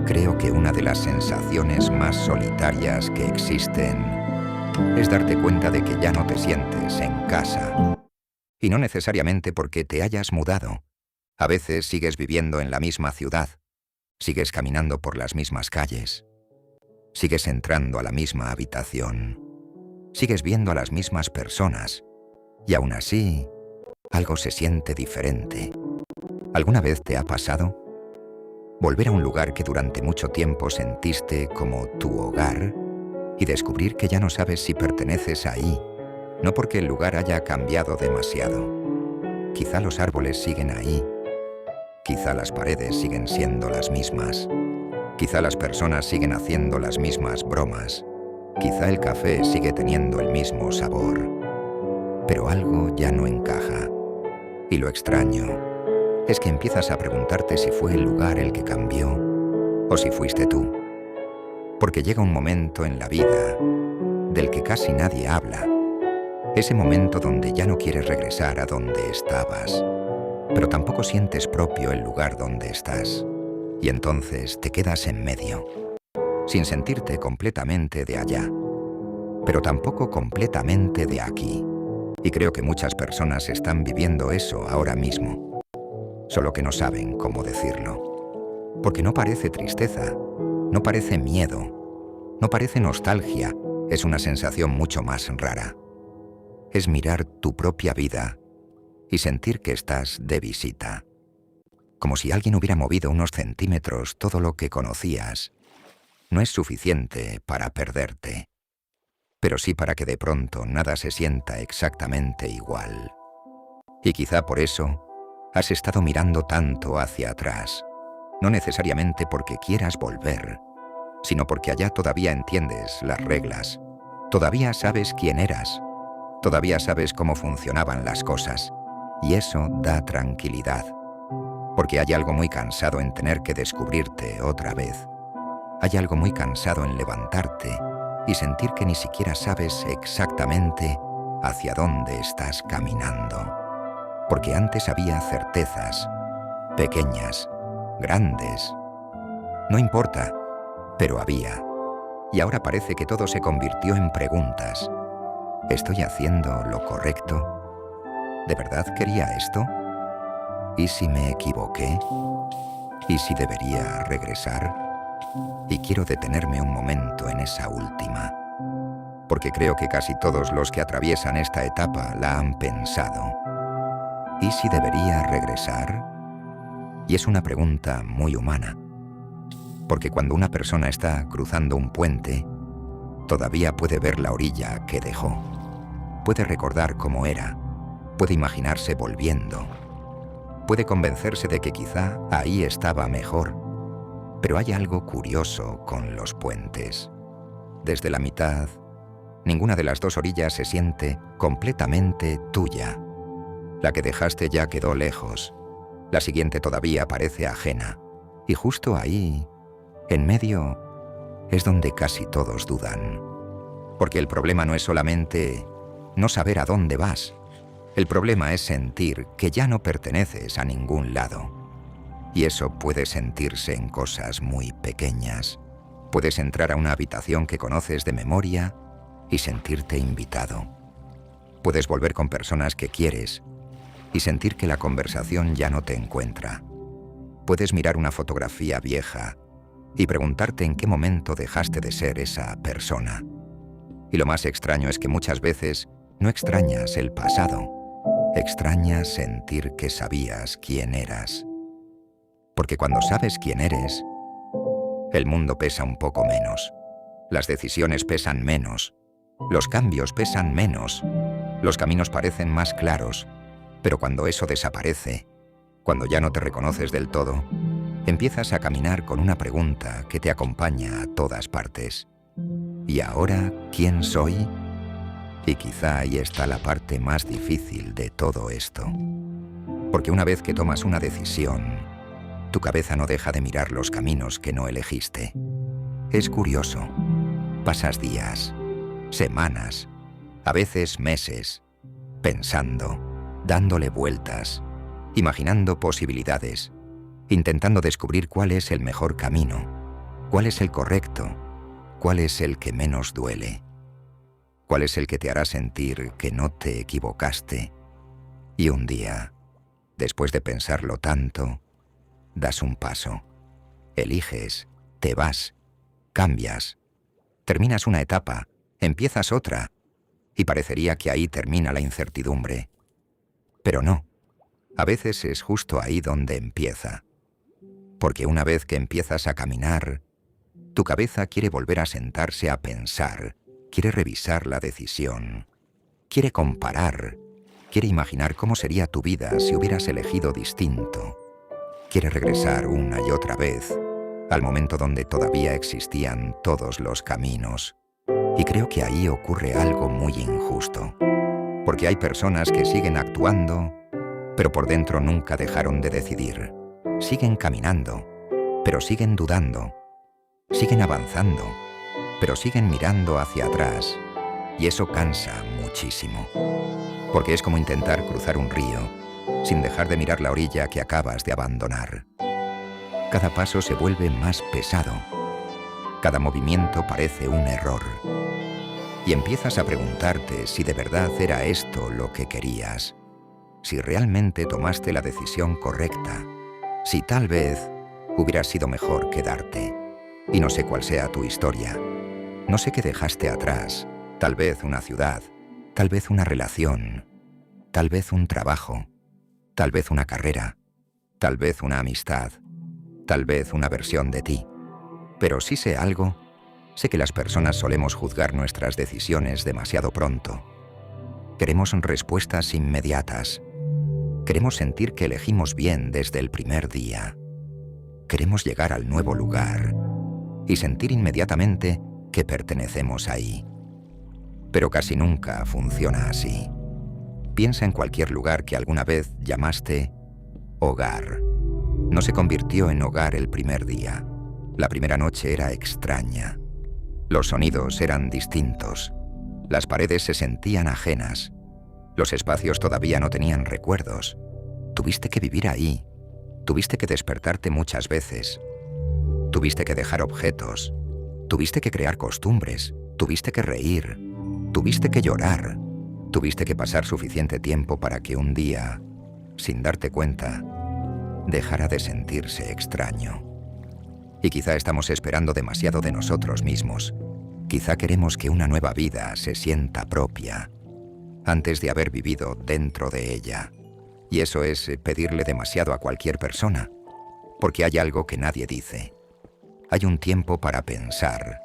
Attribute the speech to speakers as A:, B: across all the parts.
A: Creo que una de las sensaciones más solitarias que existen es darte cuenta de que ya no te sientes en casa. Y no necesariamente porque te hayas mudado. A veces sigues viviendo en la misma ciudad, sigues caminando por las mismas calles, sigues entrando a la misma habitación, sigues viendo a las mismas personas, y aún así, algo se siente diferente. ¿Alguna vez te ha pasado? Volver a un lugar que durante mucho tiempo sentiste como tu hogar y descubrir que ya no sabes si perteneces ahí, no porque el lugar haya cambiado demasiado. Quizá los árboles siguen ahí, quizá las paredes siguen siendo las mismas, quizá las personas siguen haciendo las mismas bromas, quizá el café sigue teniendo el mismo sabor, pero algo ya no encaja. Y lo extraño es que empiezas a preguntarte si fue el lugar el que cambió o si fuiste tú. Porque llega un momento en la vida del que casi nadie habla. Ese momento donde ya no quieres regresar a donde estabas, pero tampoco sientes propio el lugar donde estás. Y entonces te quedas en medio, sin sentirte completamente de allá, pero tampoco completamente de aquí. Y creo que muchas personas están viviendo eso ahora mismo. Solo que no saben cómo decirlo. Porque no parece tristeza, no parece miedo, no parece nostalgia, es una sensación mucho más rara. Es mirar tu propia vida y sentir que estás de visita. Como si alguien hubiera movido unos centímetros todo lo que conocías. No es suficiente para perderte, pero sí para que de pronto nada se sienta exactamente igual. Y quizá por eso has estado mirando tanto hacia atrás, no necesariamente porque quieras volver, sino porque allá todavía entiendes las reglas, todavía sabes quién eras, todavía sabes cómo funcionaban las cosas, y eso da tranquilidad, porque hay algo muy cansado en tener que descubrirte otra vez. Hay algo muy cansado en levantarte y sentir que ni siquiera sabes exactamente hacia dónde estás caminando. Porque antes había certezas, pequeñas, grandes. No importa, pero había. Y ahora parece que todo se convirtió en preguntas. ¿Estoy haciendo lo correcto? ¿De verdad quería esto? ¿Y si me equivoqué? ¿Y si debería regresar? Y quiero detenerme un momento en esa última, porque creo que casi todos los que atraviesan esta etapa la han pensado. ¿Y si debería regresar? Y es una pregunta muy humana, porque cuando una persona está cruzando un puente, todavía puede ver la orilla que dejó, puede recordar cómo era, puede imaginarse volviendo, puede convencerse de que quizá ahí estaba mejor, pero hay algo curioso con los puentes. Desde la mitad, ninguna de las dos orillas se siente completamente tuya. La que dejaste ya quedó lejos, la siguiente todavía parece ajena, y justo ahí, en medio, es donde casi todos dudan. Porque el problema no es solamente no saber a dónde vas, el problema es sentir que ya no perteneces a ningún lado. Y eso puede sentirse en cosas muy pequeñas. Puedes entrar a una habitación que conoces de memoria y sentirte invitado. Puedes volver con personas que quieres y sentir que la conversación ya no te encuentra. Puedes mirar una fotografía vieja y preguntarte en qué momento dejaste de ser esa persona. Y lo más extraño es que muchas veces no extrañas el pasado, extrañas sentir que sabías quién eras. Porque cuando sabes quién eres, el mundo pesa un poco menos, las decisiones pesan menos, los cambios pesan menos, los caminos parecen más claros. Pero cuando eso desaparece, cuando ya no te reconoces del todo, empiezas a caminar con una pregunta que te acompaña a todas partes. ¿Y ahora quién soy? Y quizá ahí está la parte más difícil de todo esto. Porque una vez que tomas una decisión, tu cabeza no deja de mirar los caminos que no elegiste. Es curioso. Pasas días, semanas, a veces meses, pensando, dándole vueltas, imaginando posibilidades, intentando descubrir cuál es el mejor camino. ¿Cuál es el correcto? ¿Cuál es el que menos duele? ¿Cuál es el que te hará sentir que no te equivocaste? Y un día, después de pensarlo tanto, das un paso, eliges, te vas, cambias, terminas una etapa, empiezas otra, y parecería que ahí termina la incertidumbre. Pero no, a veces es justo ahí donde empieza. Porque una vez que empiezas a caminar, tu cabeza quiere volver a sentarse a pensar, quiere revisar la decisión, quiere comparar, quiere imaginar cómo sería tu vida si hubieras elegido distinto. Quiere regresar una y otra vez al momento donde todavía existían todos los caminos. Y creo que ahí ocurre algo muy injusto. Porque hay personas que siguen actuando, pero por dentro nunca dejaron de decidir. Siguen caminando, pero siguen dudando. Siguen avanzando, pero siguen mirando hacia atrás. Y eso cansa muchísimo. Porque es como intentar cruzar un río sin dejar de mirar la orilla que acabas de abandonar. Cada paso se vuelve más pesado. Cada movimiento parece un error. Y empiezas a preguntarte si de verdad era esto lo que querías. Si realmente tomaste la decisión correcta. Si tal vez hubiera sido mejor quedarte. Y no sé cuál sea tu historia. No sé qué dejaste atrás. Tal vez una ciudad. Tal vez una relación. Tal vez un trabajo. Tal vez una carrera. Tal vez una amistad. Tal vez una versión de ti. Pero sí sé algo. Sé que las personas solemos juzgar nuestras decisiones demasiado pronto. Queremos respuestas inmediatas. Queremos sentir que elegimos bien desde el primer día. Queremos llegar al nuevo lugar y sentir inmediatamente que pertenecemos ahí. Pero casi nunca funciona así. Piensa en cualquier lugar que alguna vez llamaste hogar. No se convirtió en hogar el primer día. La primera noche era extraña. Los sonidos eran distintos. Las paredes se sentían ajenas. Los espacios todavía no tenían recuerdos. Tuviste que vivir ahí. Tuviste que despertarte muchas veces. Tuviste que dejar objetos. Tuviste que crear costumbres. Tuviste que reír. Tuviste que llorar. Tuviste que pasar suficiente tiempo para que un día, sin darte cuenta, dejara de sentirse extraño. Y quizá estamos esperando demasiado de nosotros mismos. Quizá queremos que una nueva vida se sienta propia, antes de haber vivido dentro de ella. Y eso es pedirle demasiado a cualquier persona, porque hay algo que nadie dice. Hay un tiempo para pensar,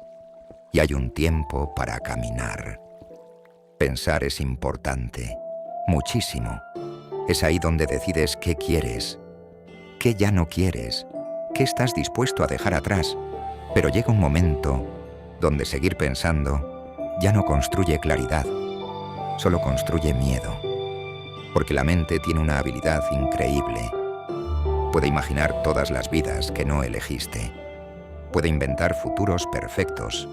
A: y hay un tiempo para caminar. Pensar es importante, muchísimo. Es ahí donde decides qué quieres, qué ya no quieres, qué estás dispuesto a dejar atrás. Pero llega un momento donde seguir pensando ya no construye claridad, solo construye miedo. Porque la mente tiene una habilidad increíble. Puede imaginar todas las vidas que no elegiste. Puede inventar futuros perfectos.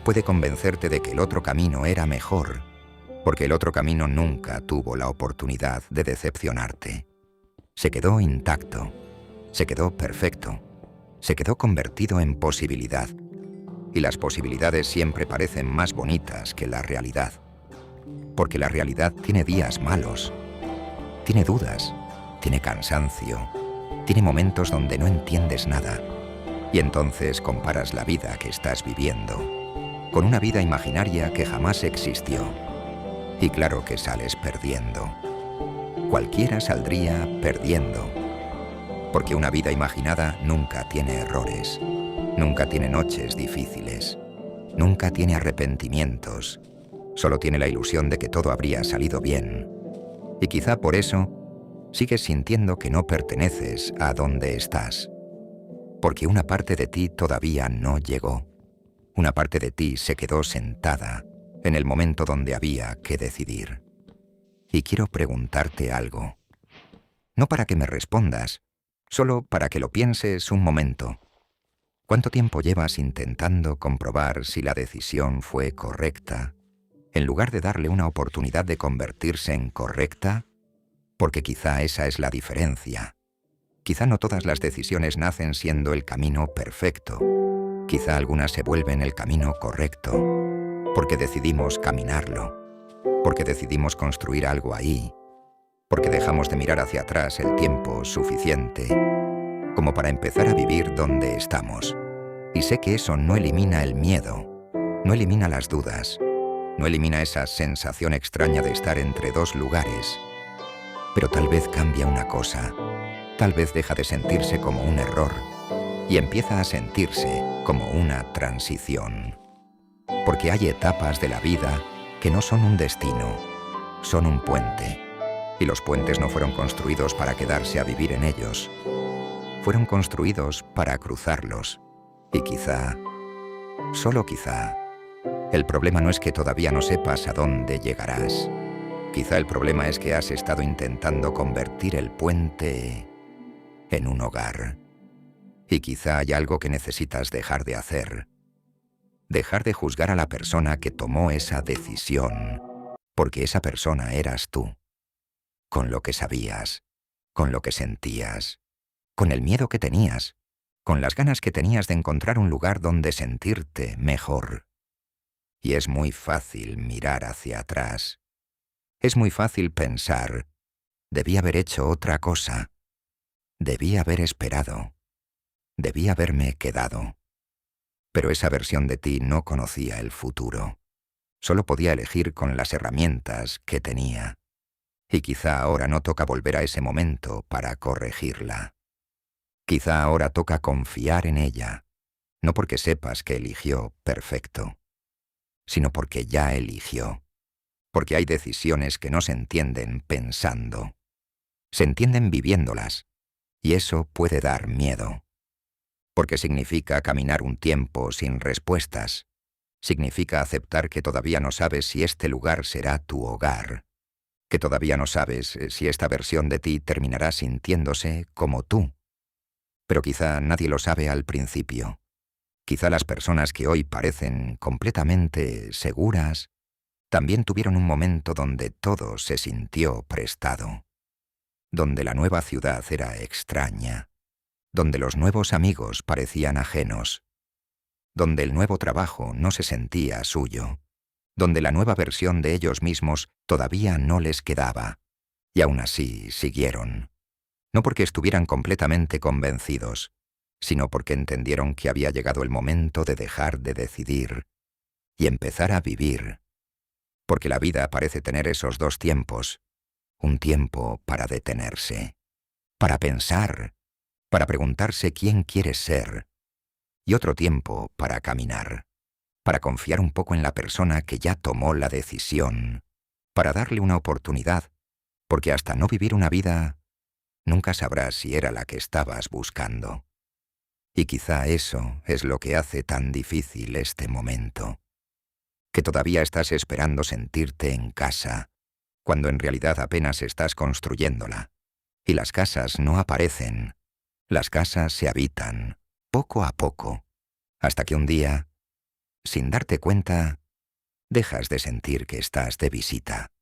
A: Puede convencerte de que el otro camino era mejor, porque el otro camino nunca tuvo la oportunidad de decepcionarte. Se quedó intacto, se quedó perfecto, se quedó convertido en posibilidad. Y las posibilidades siempre parecen más bonitas que la realidad. Porque la realidad tiene días malos, tiene dudas, tiene cansancio, tiene momentos donde no entiendes nada. Y entonces comparas la vida que estás viviendo con una vida imaginaria que jamás existió. Y claro que sales perdiendo. Cualquiera saldría perdiendo. Porque una vida imaginada nunca tiene errores, nunca tiene noches difíciles, nunca tiene arrepentimientos. Solo tiene la ilusión de que todo habría salido bien. Y quizá por eso sigues sintiendo que no perteneces a donde estás. Porque una parte de ti todavía no llegó. Una parte de ti se quedó sentada en el momento donde había que decidir. Y quiero preguntarte algo. No para que me respondas, solo para que lo pienses un momento. ¿Cuánto tiempo llevas intentando comprobar si la decisión fue correcta, en lugar de darle una oportunidad de convertirse en correcta? Porque quizá esa es la diferencia. Quizá no todas las decisiones nacen siendo el camino perfecto. Quizá algunas se vuelven el camino correcto, porque decidimos caminarlo, porque decidimos construir algo ahí, porque dejamos de mirar hacia atrás el tiempo suficiente como para empezar a vivir donde estamos. Y sé que eso no elimina el miedo, no elimina las dudas, no elimina esa sensación extraña de estar entre dos lugares, pero tal vez cambia una cosa, tal vez deja de sentirse como un error y empieza a sentirse como una transición. Porque hay etapas de la vida que no son un destino, son un puente. Y los puentes no fueron construidos para quedarse a vivir en ellos. Fueron construidos para cruzarlos. Y quizá, solo quizá, el problema no es que todavía no sepas a dónde llegarás. Quizá el problema es que has estado intentando convertir el puente en un hogar. Y quizá hay algo que necesitas dejar de hacer. Dejar de juzgar a la persona que tomó esa decisión, porque esa persona eras tú. Con lo que sabías, con lo que sentías, con el miedo que tenías, con las ganas que tenías de encontrar un lugar donde sentirte mejor. Y es muy fácil mirar hacia atrás. Es muy fácil pensar, debí haber hecho otra cosa, debí haber esperado, debí haberme quedado. Pero esa versión de ti no conocía el futuro. Solo podía elegir con las herramientas que tenía. Y quizá ahora no toca volver a ese momento para corregirla. Quizá ahora toca confiar en ella, no porque sepas que eligió perfecto, sino porque ya eligió. Porque hay decisiones que no se entienden pensando. Se entienden viviéndolas, y eso puede dar miedo. Porque significa caminar un tiempo sin respuestas. Significa aceptar que todavía no sabes si este lugar será tu hogar. Que todavía no sabes si esta versión de ti terminará sintiéndose como tú. Pero quizá nadie lo sabe al principio. Quizá las personas que hoy parecen completamente seguras también tuvieron un momento donde todo se sintió prestado. Donde la nueva ciudad era extraña. Donde los nuevos amigos parecían ajenos. Donde el nuevo trabajo no se sentía suyo. Donde la nueva versión de ellos mismos todavía no les quedaba. Y aún así siguieron. No porque estuvieran completamente convencidos, sino porque entendieron que había llegado el momento de dejar de decidir y empezar a vivir. Porque la vida parece tener esos dos tiempos. Un tiempo para detenerse, para pensar, para preguntarse quién quieres ser, y otro tiempo para caminar, para confiar un poco en la persona que ya tomó la decisión, para darle una oportunidad, porque hasta no vivir una vida, nunca sabrás si era la que estabas buscando. Y quizá eso es lo que hace tan difícil este momento, que todavía estás esperando sentirte en casa, cuando en realidad apenas estás construyéndola, y las casas no aparecen, las casas se habitan, poco a poco, hasta que un día, sin darte cuenta, dejas de sentir que estás de visita.